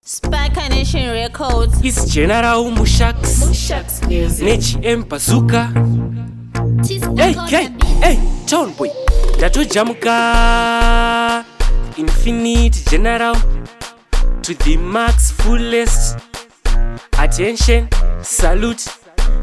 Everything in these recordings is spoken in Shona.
Nation Records. It's GENERAL-MUSHAX Nechi Bazooka. Hey, Town Boy Ndatojamuka Infinite General to the max fullest. Attention, salute.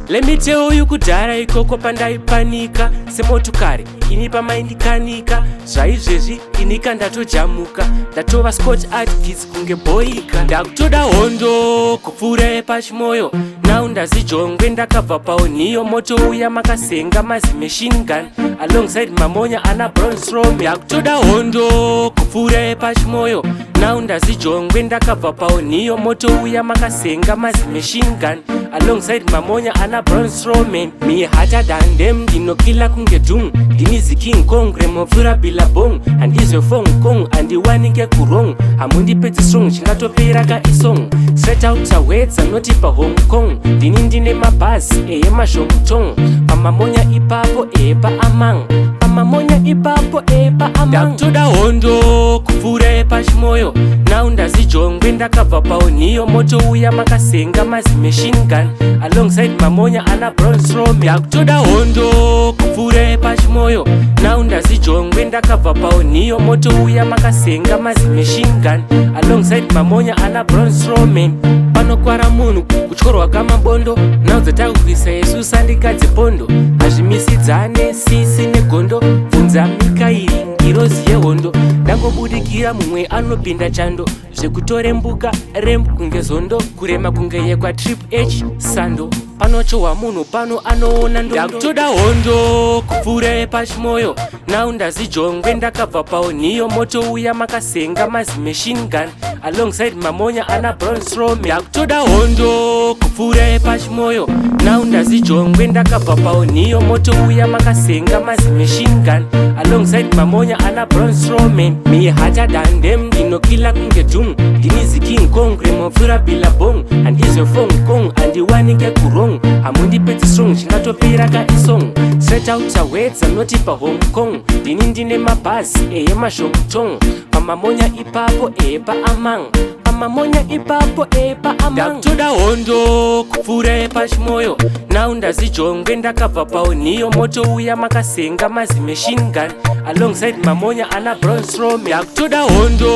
Let me tell you kudhara ikoko pandaipanika semotokari inipa maindikanika zvaizvezvi inika ndatojamuka ndatova Scotch Art Kids kunge boika ndakutoda hondo kupfuura pachimoyo now ndazijongwe ndakabva paoniyo moto uya makasenga mazi machine gun alongside mamonya ana bronsrom ndakutoda hondo kupfuura pachimoyo now ndazijongwe ndakabva paoniyo moto uya makasenga mazi machine gun alongside mamonya ana bronsroman me hotter than them ndinokila kunge dung ndinizi king kong remopfura billabong handizwe fong kong andiwanike kurong hamundipedzi strong chingatopera ka isong straight out words anoti pa Hong Kong ndine mabhazi eyemazhongtong pamamonya ipapo epa amang pamamonya ipapo epa amang ndakutoda hondo kupfuura pachimoyo now ndazijongwe ndakabva paoniyo moto uya makasenga mazi machine gun alongside mamonya ana bronsrom ndakutoda hondo kupfuura pachimoyo now ndazijongwe ndakabva paoniyo moto uya makasenga mazi machine gun alongside mamonya ana bronsroman panokwara munhu kutyorwa kamabondo now dzatakuisa yesu sandikadzi pondo hazvimisidzane sisi negondo bvunza mikairi ngirozi yehondo ndangobudikira mumwe anopinda chando zvekutore mbuka remb kunge zondo kurema kunge yekwa trip h sando panochohwa munhu pano anoona ndondo ndakutoda hondo kupfuura pachimoyo now ndazijongwe ndakabva paoniyo moto uya makasenga mazi machine gun alongside mamonya ana bronsrom ndakutoda hondo kupfuura pachimoyo now ndazijongwe ndakabva paoniyo moto uya makasenga mazi machine gun alongside mamonya ana bronsroman me hotter than them ndinokila kunge dung ndinizi king kong remopfura billabong handizwe fong kong andiwanike kurong hamundipedzi strong chingatopera ka isong straight out words anoti pa Hong Kong ndine mabhazi eyemazhongtong pamamonya ipapo epa amang pamamonya ipapo epa amang ndakutoda hondo kupfuura pachimoyo now ndazijongwe ndakabva paoniyo moto uya makasenga mazi machine gun alongside mamonya ana bronsrom ndakutoda hondo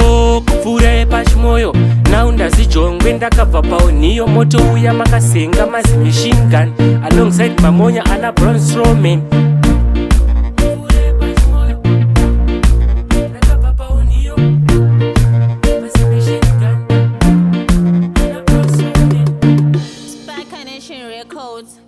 kupfuura pachimoyo now ndazijongwe ndakabva paoniyo moto uya makasenga mazi machine gun alongside mamonya ana bronsroman Nation Records.